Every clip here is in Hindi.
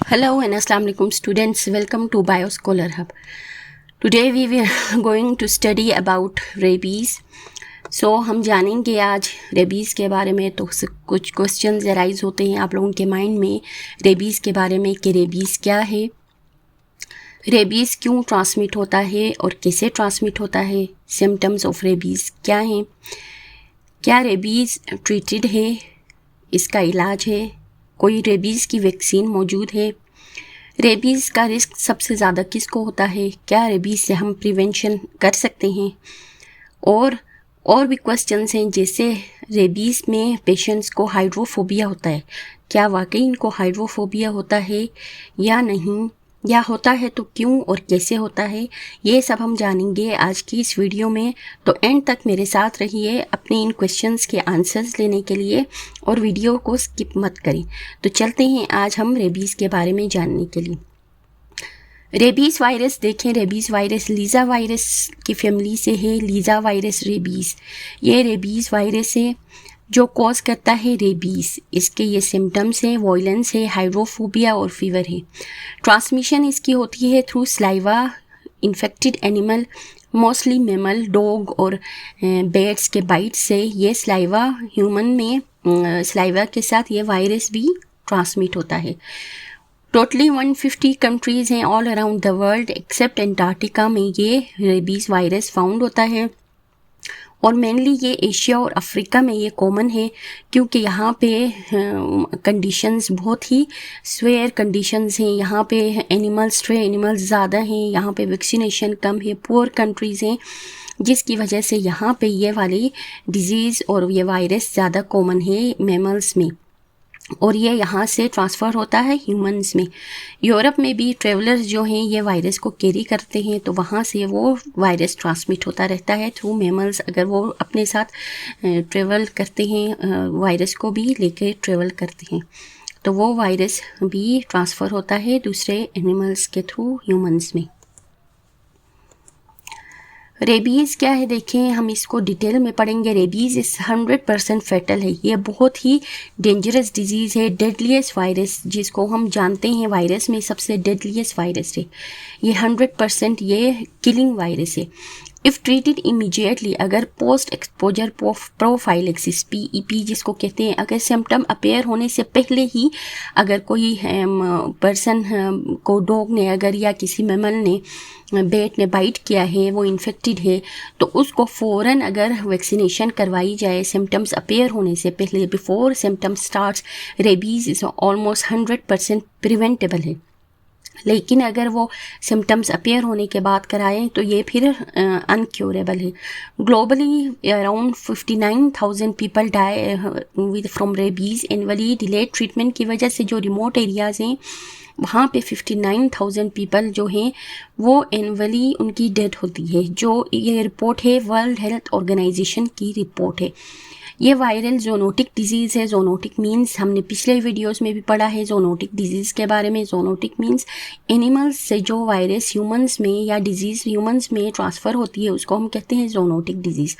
Hello and Assalamu alaikum students, welcome to Bioscholar Hub. Today we are going to study about rabies. So हम जानेंगे आज रेबीज़ के बारे में। तो कुछ क्वेश्चंस अराइज होते हैं आप लोगों के माइंड में रेबीज़ के बारे में कि रेबीज़ क्या है, रेबीज़ क्यों ट्रांसमिट होता है और कैसे ट्रांसमिट होता है, सिम्टम्स ऑफ रेबीज़ क्या हैं, क्या रेबीज़ ट्रीटेड है, इसका इलाज है, कोई रेबीज़ की वैक्सीन मौजूद है, रेबीज़ का रिस्क सबसे ज़्यादा किसको होता है, क्या रेबीज़ से हम प्रिवेंशन कर सकते हैं, और भी क्वेश्चंस हैं जैसे रेबीज़ में पेशेंट्स को हाइड्रोफोबिया होता है, क्या वाकई इनको हाइड्रोफोबिया होता है या नहीं, या होता है तो क्यों और कैसे होता है, ये सब हम जानेंगे आज की इस वीडियो में। तो एंड तक मेरे साथ रहिए अपने इन क्वेश्चंस के आंसर्स लेने के लिए और वीडियो को स्किप मत करें। तो चलते हैं आज हम रेबीज़ के बारे में जानने के लिए। रेबीज़ वायरस देखें, रेबीज़ वायरस लीज़ा वायरस की फैमिली से है। लीज़ा वायरस रेबीज़, ये रेबीज़ वायरस है जो कॉज करता है रेबीज़। इसके ये सिम्टम्स हैं, वॉयलेंस है, हाइड्रोफोबिया और फीवर है। ट्रांसमिशन इसकी होती है through saliva infected animal, mostly mammal, dog और बैट्स के बाइट से। ये स्लाइवा ह्यूमन में स्लाइवा के साथ ये वायरस भी ट्रांसमिट होता है। टोटली 150 कंट्रीज़ हैं all around the world accept Antarctica में ये रेबीज़ वायरस फाउंड होता है, और मेनली ये एशिया और अफ्रीका में ये कॉमन है क्योंकि यहाँ पे कंडीशंस बहुत ही स्वेयर कंडीशंस हैं। यहाँ पे एनिमल्स, स्ट्रे एनिमल्स ज़्यादा हैं, यहाँ पे वैक्सीनेशन कम है, पुअर कंट्रीज़ हैं, जिसकी वजह से यहाँ पे ये वाली डिजीज़ और ये वायरस ज़्यादा कॉमन है मैमल्स में, और ये यहाँ से ट्रांसफ़र होता है ह्यूमंस में। यूरोप में भी ट्रेवलर्स जो हैं ये वायरस को कैरी करते हैं, तो वहाँ से वो वायरस ट्रांसमिट होता रहता है थ्रू मैमल्स। अगर वो अपने साथ ट्रेवल करते हैं, वायरस को भी लेके ट्रेवल करते हैं, तो वो वायरस भी ट्रांसफ़र होता है दूसरे एनिमल्स के थ्रू ह्यूमंस में। रेबीज़ क्या है देखें, हम इसको डिटेल में पढ़ेंगे। रेबीज़ इस 100% फैटल है, ये बहुत ही डेंजरस डिजीज़ है, डेडलीस्ट वायरस जिसको हम जानते हैं वायरस में सबसे डेडलीस्ट वायरस है ये। 100% ये किलिंग वायरस है। इफ़ ट्रीटेड इमीडिएटली, अगर पोस्ट एक्सपोजर प्रोफाइलेक्सिस PEP जिसको कहते हैं, अगर सिम्टम अपेयर होने से पहले ही अगर कोई पर्सन को डॉग ने अगर या किसी मैमल ने बैट ने बाइट किया है, वो इन्फेक्टेड है, तो उसको फ़ौरन अगर वैक्सीनेशन करवाई जाए सिम्टम्स अपेयर होने से पहले, before symptoms starts, rabies is almost 100% preventable है। लेकिन अगर वो सिम्टम्स अपेयर होने के बाद कराएं तो ये फिर अनक्योरेबल है। Globally around 59,000 people die with from rabies annually. Delayed treatment की वजह से जो रिमोट एरियाज़ हैं वहाँ पे 59,000 पीपल जो हैं वो एनुअली उनकी डेथ होती है, जो ये रिपोर्ट है वर्ल्ड हेल्थ ऑर्गेनाइजेशन की रिपोर्ट है। ये वायरल जोनोटिक डिजीज़ है। जोनोटिक मीन्स हमने पिछले वीडियोस में भी पढ़ा है जोनोटिक डिजीज़ के बारे में। जोनोटिक मीन्स एनिमल्स से जो वायरस ह्यूमंस में या डिजीज़ ह्यूमंस में ट्रांसफ़र होती है उसको हम कहते हैं जोनोटिक डिजीज़।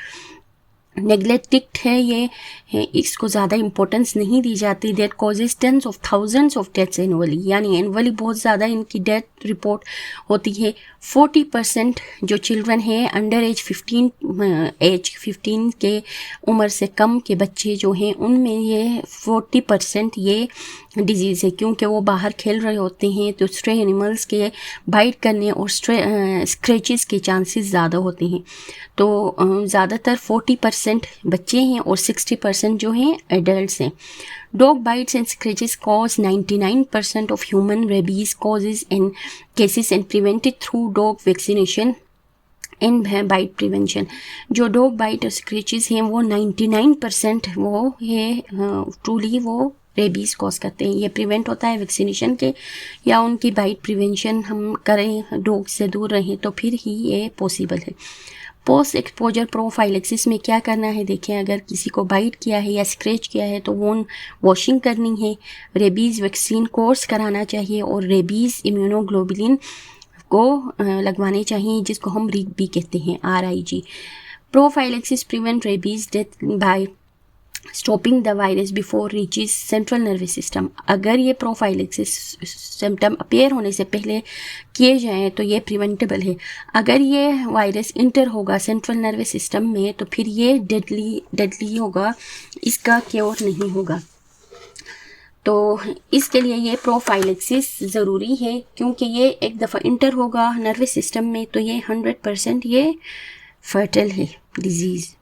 नेग्लेक्टेड है ये, इसको ज़्यादा इंपॉर्टेंस नहीं दी जाती। That causes tens of thousands of deaths annually, यानी एनुअली बहुत ज़्यादा इनकी डेथ रिपोर्ट होती है। 40% जो चिल्ड्रन हैं अंडर एज 15 के उम्र से कम के बच्चे जो हैं उनमें ये 40% ये डिजीज़ है, क्योंकि वो बाहर खेल रहे होते हैं तो स्ट्रे एनिमल्स के बाइट करने और स्क्रैचेस के चांसेस ज़्यादा होते हैं। तो ज़्यादातर 40% बच्चे हैं और 60% जो हैं एडल्ट्स हैं। Dog bites and scratches cause 99% of human rabies causes and cases and prevented through dog vaccination and bite prevention। जो डॉग बाइट और स्क्रैचेस हैं वो 99% वो है ट्रूली वो रेबीज़ कॉज करते हैं। ये प्रिवेंट होता है वैक्सीनेशन के या उनकी बाइट प्रिवेंशन हम करें, डॉग से दूर रहें, तो फिर ही ये पॉसिबल है। पोस्ट एक्सपोजर प्रोफाइलेक्सिस में क्या करना है देखें, अगर किसी को बाइट किया है या स्क्रैच किया है तो वोन वॉशिंग करनी है, रेबीज़ वैक्सीन कोर्स कराना चाहिए और रेबीज़ इम्यूनोग्लोबुलिन को लगवाने चाहिए जिसको हम रिग भी कहते हैं, RIG। Prophylaxis prevent rabies death by stopping the virus before reaches central nervous system. अगर ये प्रोफाइलेक्सिस सिम्टम अपेयर होने से पहले किए जाएं तो ये प्रिवेंटेबल है। अगर ये वायरस इंटर होगा सेंट्रल नर्वस सिस्टम में तो फिर ये डेडली होगा, इसका क्योर नहीं होगा। तो इसके लिए ये प्रोफाइलेक्सिस ज़रूरी है, क्योंकि ये एक दफ़ा इंटर होगा नर्वस सिस्टम में तो ये 100% ये फर्टल है डिजीज़।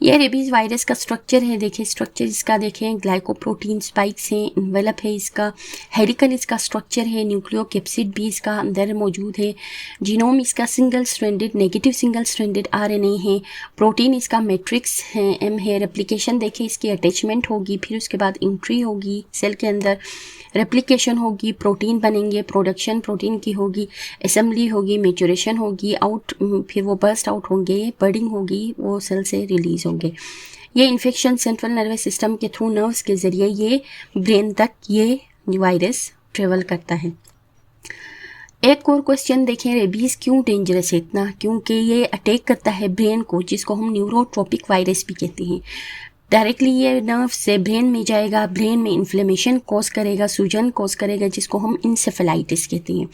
ये रेबीज़ वायरस का स्ट्रक्चर है, देखिए स्ट्रक्चर इसका देखें, ग्लाइकोप्रोटीन स्पाइक्स हैं, इन्वेलप है इसका, हेलिकल इसका स्ट्रक्चर है, न्यूक्लियोकैप्सिड भी इसका अंदर मौजूद है, जीनोम इसका single stranded negative single stranded RNA है, प्रोटीन इसका मैट्रिक्स है एम है, रेप्लिकेशन देखिए इसकी अटैचमेंट होगी, फिर उसके बाद एंट्री होगी सेल के अंदर, रेप्लिकेशन होगी, प्रोटीन बनेंगे, प्रोडक्शन प्रोटीन की होगी, असेंबली होगी, मैच्योरेशन होगी, आउट फिर वो बर्स्ट आउट होंगे, बर्डिंग होगी, वो सेल से रिलीज होंगे। ये इन्फेक्शन सेंट्रल नर्वस सिस्टम के थ्रू नर्व्स के ज़रिए ये ब्रेन तक ये वायरस ट्रेवल करता है। एक और क्वेश्चन देखें, रेबीज़ क्यों डेंजरस है इतना? क्योंकि ये अटैक करता है ब्रेन को, जिसको हम न्यूरोट्रोपिक वायरस भी कहते हैं। डायरेक्टली ये नर्व से ब्रेन में जाएगा, ब्रेन में इन्फ्लेमेशन कॉज करेगा, सूजन कॉज करेगा, जिसको हम इंसेफेलाइटिस कहते हैं।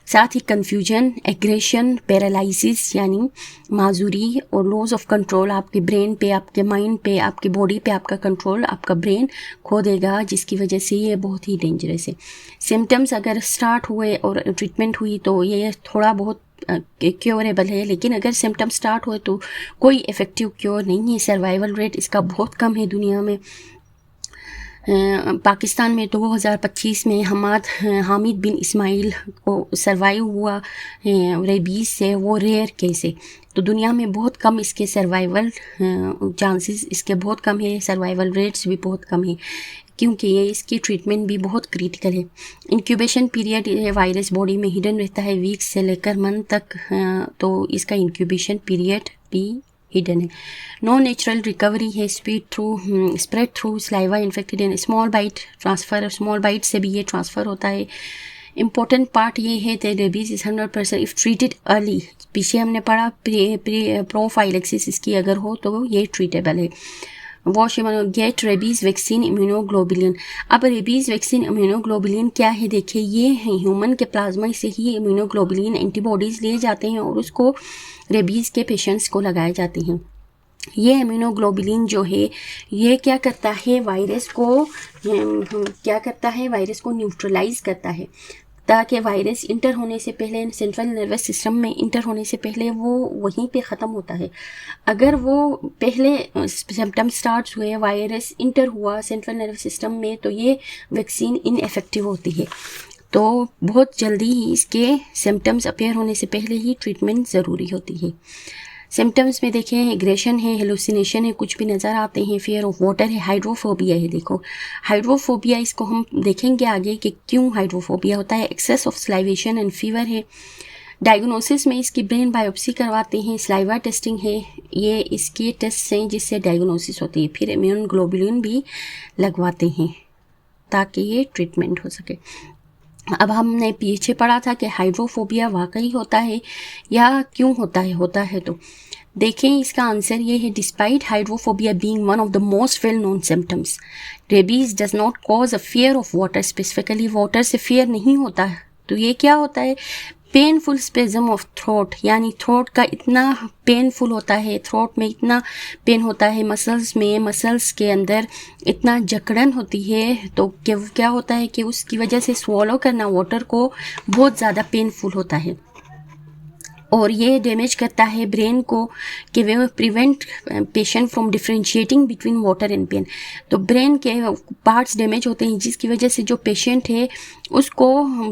साथ ही कन्फ्यूजन, एग्रेशन, पैरालिसिस यानी माजूरी और लॉस ऑफ कंट्रोल, आपके ब्रेन पे, आपके माइंड पे, आपकी बॉडी पे आपका कंट्रोल आपका ब्रेन खो देगा, जिसकी वजह से ये बहुत ही डेंजरस है। सिम्टम्स अगर स्टार्ट हुए और ट्रीटमेंट हुई तो ये थोड़ा बहुत क्योरेबल है, लेकिन अगर सिम्टम स्टार्ट हुए तो कोई इफ़ेक्टिव क्योर नहीं है। सर्वाइवल रेट इसका बहुत कम है दुनिया में। पाकिस्तान में 2025 में हामिद बिन इस्माइल को सर्वाइव हुआ रेबीज़ से, वो रेयर केस है। तो दुनिया में बहुत कम इसके सर्वाइवल चांसेस इसके बहुत कम है, सर्वाइवल रेट्स भी बहुत कम है, क्योंकि ये इसकी ट्रीटमेंट भी बहुत क्रिटिकल है। इंक्यूबेशन पीरियड वायरस बॉडी में हिडन रहता है वीक्स से लेकर मंथ तक, तो इसका इंक्यूबेशन पीरियड भी हिडन है। नो नेचुरल रिकवरी है, spread through saliva infected and small bite transfer, small bite से भी ये ट्रांसफ़र होता है। इम्पोर्टेंट पार्ट ये है कि rabies is 100% if treated early. पीछे हमने पढ़ा प्रोफाइलेक्सिस इसकी अगर हो तो ये ट्रीटेबल है। Wash get rabies vaccine immunoglobulin. अब रेबीज़ वैक्सीन इम्यूनोग्लोबुलिन क्या है, देखिए ये ह्यूमन के प्लाज्मा से ही इम्यूनोग्लोबुलिन एंटीबॉडीज़ लिए जाते हैं और उसको रेबीज़ के पेशेंट्स को लगाए जाते हैं। ये इम्यूनोग्लोबुलिन जो है ये क्या करता है, वायरस को न्यूट्रलाइज करता है, ताकि वायरस इंटर होने से पहले सेंट्रल नर्वस सिस्टम में इंटर होने से पहले वो वहीं पे ख़त्म होता है। अगर वो पहले सिम्टम स्टार्ट हुए, वायरस इंटर हुआ सेंट्रल नर्वस सिस्टम में, तो ये वैक्सीन इनएफेक्टिव होती है। तो बहुत जल्दी ही इसके सिम्टम्स अपेयर होने से पहले ही ट्रीटमेंट ज़रूरी होती है। सिम्टम्स में देखें, एग्रेशन है, हेलुसिनेशन है, कुछ भी नज़र आते हैं, फियर ऑफ वाटर है, हाइड्रोफोबिया है। देखो हाइड्रोफोबिया, इसको हम देखेंगे आगे कि क्यों हाइड्रोफोबिया होता है। Excess of salivation and fever है। डायग्नोसिस में इसकी ब्रेन बायोप्सी करवाते हैं, स्लाइवा टेस्टिंग है, ये इसके टेस्ट हैं जिससे डायग्नोसिस होती है। फिर इम्यूनोग्लोबुलिन भी लगवाते हैं ताकि ये ट्रीटमेंट हो सके। अब हमने पीछे पढ़ा था कि हाइड्रोफोबिया वाकई होता है या क्यों होता है तो देखें, इसका आंसर ये है, despite hydrophobia being one of the most well known symptoms, rabies does not cause a fear of water. Specifically water से फियर नहीं होता, तो ये क्या होता है, पेनफुल स्पेजम ऑफ थ्रोट, यानी थ्रोट का इतना पेनफुल होता है, थ्रोट में इतना पेन होता है, मसल्स के अंदर इतना जकड़न होती है, तो क्या होता है कि उसकी वजह से स्वॉलो करना वाटर को बहुत ज़्यादा पेनफुल होता है और ये डैमेज करता है ब्रेन को कि वे prevent patient from differentiating between water and pain. तो ब्रेन के पार्ट्स डैमेज होते हैं जिसकी वजह से जो पेशेंट है उसको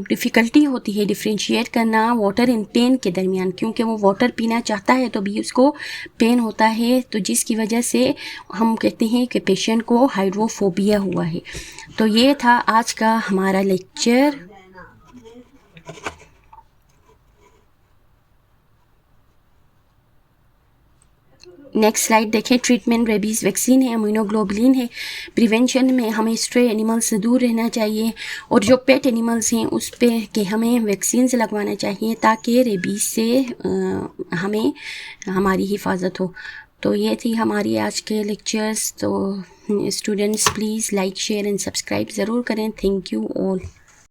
डिफ़िकल्टी होती है डिफ्रेंशिएट करना वाटर एंड पेन के दरमियान, क्योंकि वो वाटर पीना चाहता है तो भी उसको पेन होता है, तो जिसकी वजह से हम कहते हैं कि पेशेंट को हाइड्रोफोबिया हुआ है। तो ये था आज का हमारा लेक्चर। नेक्स्ट स्लाइड देखें, ट्रीटमेंट रेबीज़ वैक्सीन है, इम्यूनोग्लोबुलिन है। प्रिवेंशन में हमें स्ट्रे एनिमल्स से दूर रहना चाहिए और जो पेट एनिमल्स हैं उस पे के हमें वैक्सीन से लगवाना चाहिए ताकि रेबीज़ से हमें हमारी हिफाजत हो। तो ये थी हमारी आज के लेक्चर्स। तो students please like share and subscribe ज़रूर करें। Thank you all.